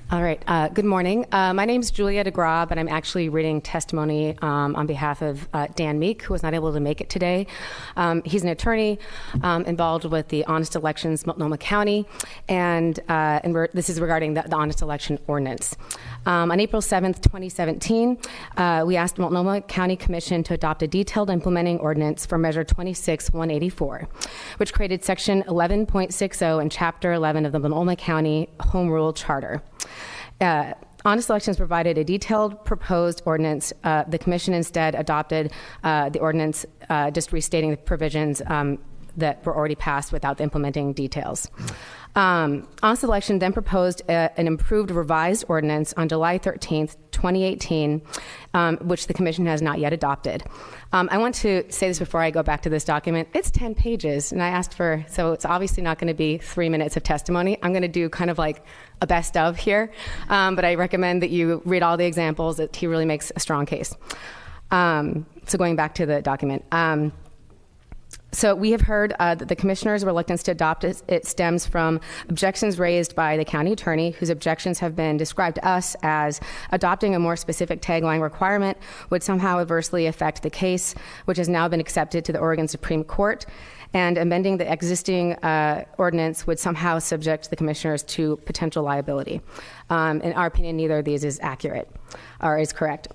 All right. Good morning. My name is Julia DeGraw, but I'm actually reading testimony on behalf of Dan Meek, who was not able to make it today. He's an attorney involved with the Honest Elections, Multnomah County, and this is regarding the Honest Election Ordinance. On April 7th, 2017, we asked Multnomah County Commission to adopt a detailed implementing ordinance for Measure 26-184, which created Section 11.60 and Chapter 11 of the Multnomah County Home Rule Charter. Honest Elections provided a detailed proposed ordinance. The Commission instead adopted the ordinance, just restating the provisions that were already passed without the implementing details. Honest Election then proposed an improved revised ordinance on July 13th, 2018, which the Commission has not yet adopted. I want to say this before I go back to this document. It's 10 pages, and I asked for, so it's obviously not going to be 3 minutes of testimony. I'm going to do kind of like a best of here, but I recommend that you read all the examples. That he really makes a strong case. So going back to the document. So we have heard that the commissioner's reluctance to adopt it stems from objections raised by the county attorney, whose objections have been described to us as adopting a more specific tagline requirement would somehow adversely affect the case, which has now been accepted to the Oregon Supreme Court, and amending the existing ordinance would somehow subject the commissioners to potential liability. In our opinion, neither of these is accurate or is correct.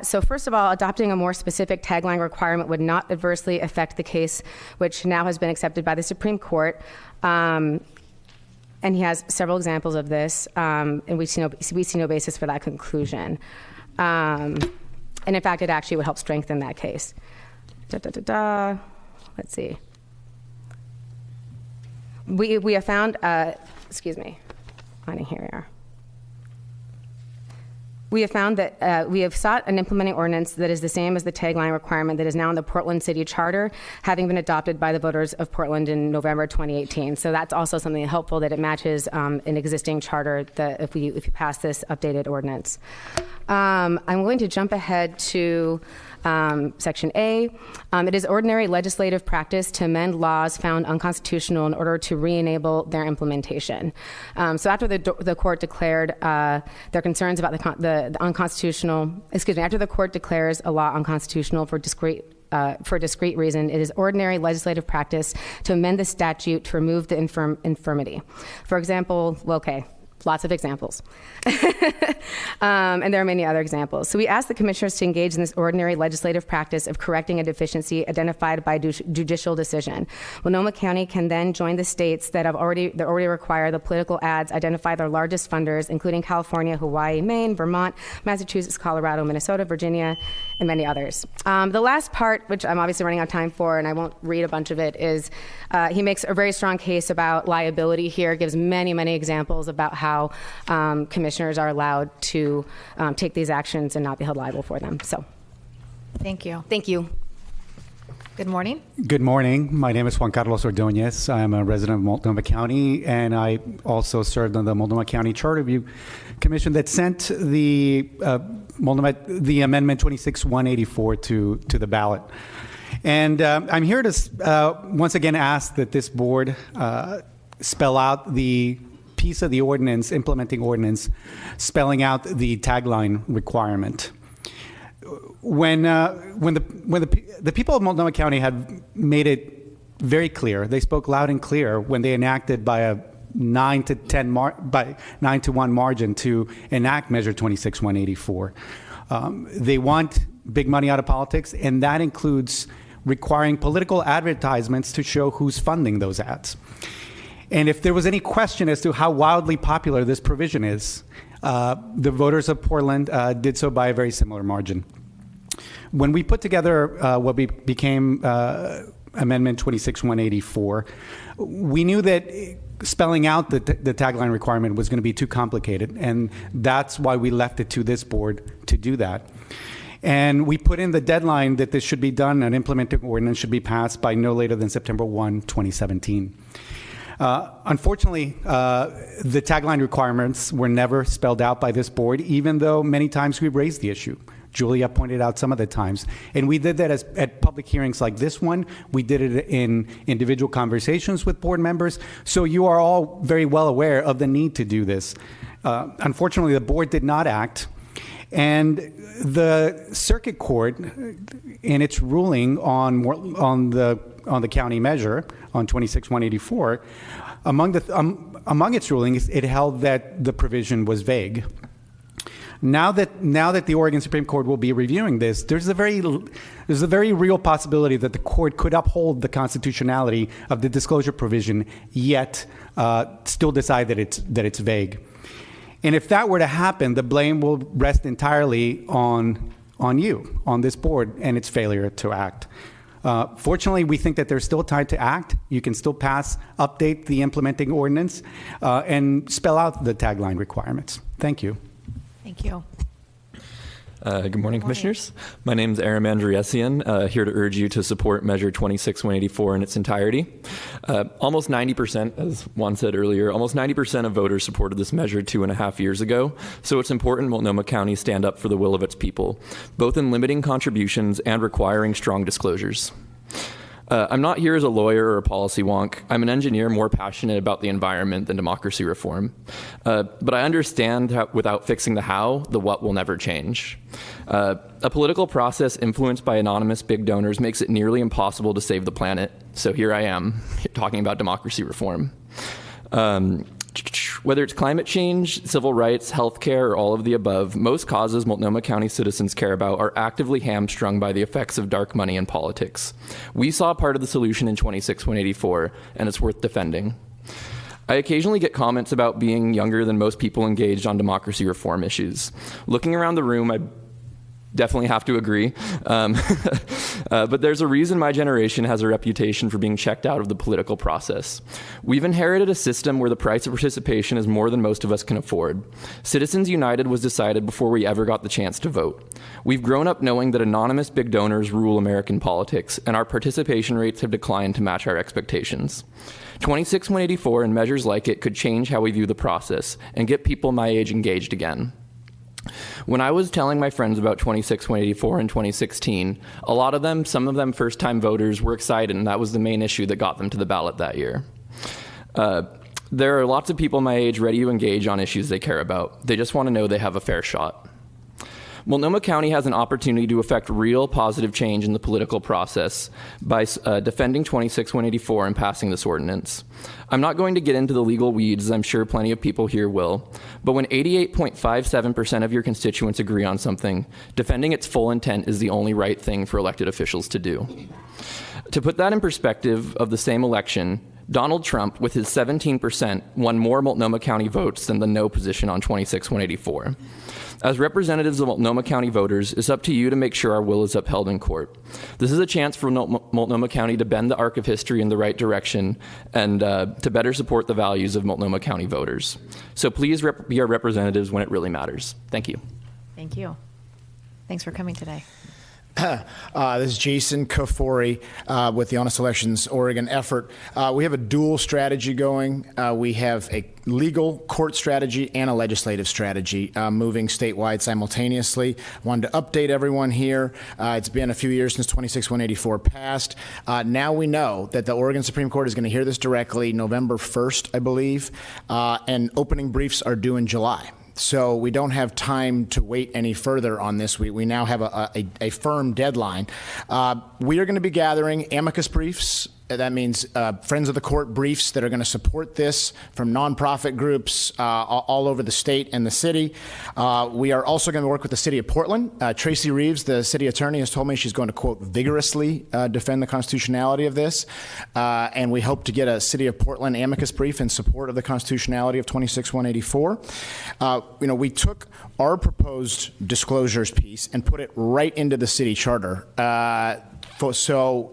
So first of all, adopting a more specific tagline requirement would not adversely affect the case, which now has been accepted by the Supreme Court. And he has several examples of this, and we see no basis for that conclusion. And in fact, it actually would help strengthen that case. Let's see. We have found, finding here we are. We have found that we have sought an implementing ordinance that is the same as the tagline requirement that is now in the Portland City Charter, having been adopted by the voters of Portland in November 2018. So that's also something helpful, that it matches an existing charter that if you pass this updated ordinance. I'm going to jump ahead to Section A. It is ordinary legislative practice to amend laws found unconstitutional in order to re-enable their implementation. So after the court declared their concerns about the unconstitutional, after the court declares a law unconstitutional for a discrete reason, it is ordinary legislative practice to amend the statute to remove the infirmity. For example, lots of examples. And there are many other examples. So we ask the commissioners to engage in this ordinary legislative practice of correcting a deficiency identified by judicial decision. Multnomah County can then join the states that already require the political ads, identify their largest funders, including California, Hawaii, Maine, Vermont, Massachusetts, Colorado, Minnesota, Virginia, and many others. The last part, which I'm obviously running out of time for, and I won't read a bunch of it, is he makes a very strong case about liability here, gives many, many examples about how commissioners are allowed to take these actions and not be held liable for them. So, thank you. Thank you. Good morning. Good morning. My name is Juan Carlos Ordóñez. I'm a resident of Multnomah County, and I also served on the Multnomah County Charter Review Commission that sent the Amendment 26-184 to the ballot. And I'm here to once again ask that this board spell out the piece of the ordinance, implementing ordinance, spelling out the tagline requirement. When the people of Multnomah County had made it very clear, they spoke loud and clear when they enacted by a 9 to 1 margin to enact Measure 26-184. They want big money out of politics, and that includes requiring political advertisements to show who's funding those ads. And if there was any question as to how wildly popular this provision is, the voters of Portland did so by a very similar margin. When we put together what became Amendment 26-184, we knew that spelling out the tagline requirement was going to be too complicated, and that's why we left it to this board to do that. And we put in the deadline that this should be done, an implementing ordinance should be passed by no later than September 1, 2017. Unfortunately, the tagline requirements were never spelled out by this board, even though many times we raised the issue. Julia pointed out some of the times. And we did that at public hearings like this one. We did it in individual conversations with board members. So you are all very well aware of the need to do this. Unfortunately, the board did not act, and the circuit court, in its ruling on the county measure on 26-184, among its rulings, it held that the provision was vague. Now that the Oregon Supreme Court will be reviewing this, there's a very real possibility that the court could uphold the constitutionality of the disclosure provision, yet still decide that it's vague. And if that were to happen, the blame will rest entirely on you, on this board, and its failure to act. Fortunately, we think that there's still time to act. You can still update the implementing ordinance, and spell out the tagline requirements. Thank you. Thank you. Good morning, Commissioners. My name is Aram Andriessian, here to urge you to support Measure 26-184 in its entirety. Almost 90%, as Juan said earlier, almost 90% of voters supported this measure 2.5 years ago, so it's important Multnomah County stand up for the will of its people, both in limiting contributions and requiring strong disclosures. I'm not here as a lawyer or a policy wonk. I'm an engineer more passionate about the environment than democracy reform. But I understand how, without fixing the how, the what will never change. A political process influenced by anonymous big donors makes it nearly impossible to save the planet. So here I am, talking about democracy reform. Whether it's climate change, civil rights, healthcare, or all of the above, most causes Multnomah County citizens care about are actively hamstrung by the effects of dark money in politics. We saw part of the solution in 26-184, and it's worth defending. I occasionally get comments about being younger than most people engaged on democracy reform issues. Looking around the room, I definitely have to agree. But there's a reason my generation has a reputation for being checked out of the political process. We've inherited a system where the price of participation is more than most of us can afford. Citizens United was decided before we ever got the chance to vote. We've grown up knowing that anonymous big donors rule American politics, and our participation rates have declined to match our expectations. 26-184 and measures like it could change how we view the process and get people my age engaged again. When I was telling my friends about 26-184 in 2016, a lot of them, some of them first-time voters, were excited, and that was the main issue that got them to the ballot that year. There are lots of people my age ready to engage on issues they care about. They just want to know they have a fair shot. Multnomah County has an opportunity to effect real positive change in the political process by defending 26-184 and passing this ordinance. I'm not going to get into the legal weeds, as I'm sure plenty of people here will, but when 88.57% of your constituents agree on something, defending its full intent is the only right thing for elected officials to do. To put that in perspective of the same election, Donald Trump, with his 17%, won more Multnomah County votes than the no position on 26-184. As representatives of Multnomah County voters, it's up to you to make sure our will is upheld in court. This is a chance for Multnomah County to bend the arc of history in the right direction and to better support the values of Multnomah County voters. So please be our representatives when it really matters. Thank you. Thank you. Thanks for coming today. This is Jason Kafori with the Honest Elections Oregon effort. We have a dual strategy going. We have a legal court strategy and a legislative strategy moving statewide simultaneously. Wanted to update everyone here. It's been a few years since 26-184 passed. Now we know that the Oregon Supreme Court is going to hear this directly November 1st, I believe, and opening briefs are due in July. So we don't have time to wait any further on this. We now have a firm deadline. We are going to be gathering amicus briefs. That means friends of the court briefs that are going to support this from nonprofit groups all over the state and the city. We are also going to work with the city of Portland. Tracy Reeves, the city attorney, has told me she's going to, quote, vigorously defend the constitutionality of this. And we hope to get a city of Portland amicus brief in support of the constitutionality of 26-184. We took our proposed disclosures piece and put it right into the city charter. So,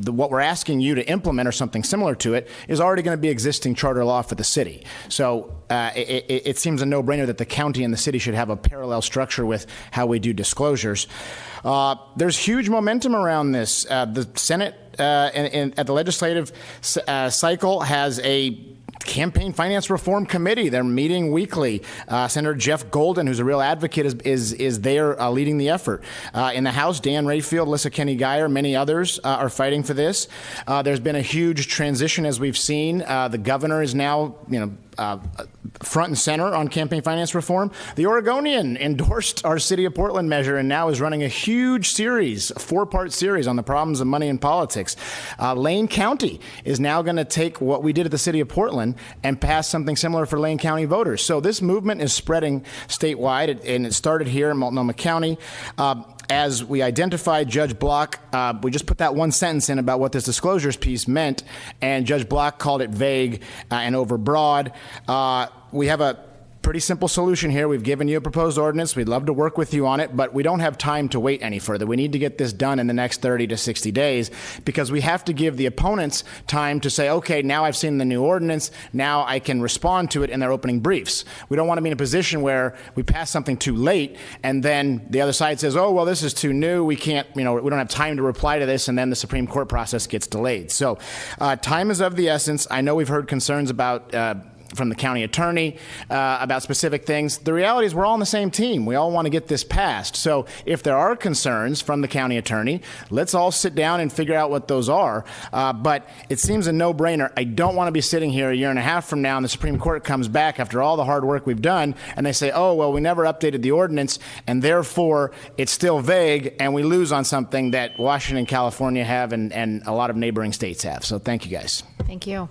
what we're asking you to implement or something similar to it is already going to be existing charter law for the city. So it seems a no-brainer that the county and the city should have a parallel structure with how we do disclosures. There's huge momentum around this. The Senate at the legislative cycle has a Campaign Finance Reform Committee. They're meeting weekly. Senator Jeff Golden, who's a real advocate, is there leading the effort. In the House, Dan Rayfield, Alyssa Kenny Geyer, many others are fighting for this. There's been a huge transition, as we've seen. The governor is now, front and center on campaign finance reform. The Oregonian endorsed our City of Portland measure and now is running a huge series, a 4-part series on the problems of money in politics. Lane County is now going to take what we did at the City of Portland and pass something similar for Lane County voters. So this movement is spreading statewide, and it started here in Multnomah County. As we identified Judge Block, we just put that one sentence in about what this disclosures piece meant, and Judge Block called it vague and overbroad. We have a pretty simple solution here. We've given you a proposed ordinance. We'd love to work with you on it, but we don't have time to wait any further. We need to get this done in the next 30 to 60 days because we have to give the opponents time to say, okay, now I've seen the new ordinance. Now I can respond to it in their opening briefs. We don't want to be in a position where we pass something too late and then the other side says, oh, well, this is too new. We can't, we don't have time to reply to this, and then the Supreme Court process gets delayed. So time is of the essence. I know we've heard concerns about from the county attorney about specific things. The reality is we're all on the same team. We all want to get this passed. So if there are concerns from the county attorney, let's all sit down and figure out what those are. But it seems a no-brainer. I don't want to be sitting here a year and a half from now and the Supreme Court comes back after all the hard work we've done and they say, oh, well, we never updated the ordinance and therefore it's still vague and we lose on something that Washington and California have and a lot of neighboring states have. So thank you, guys. Thank you.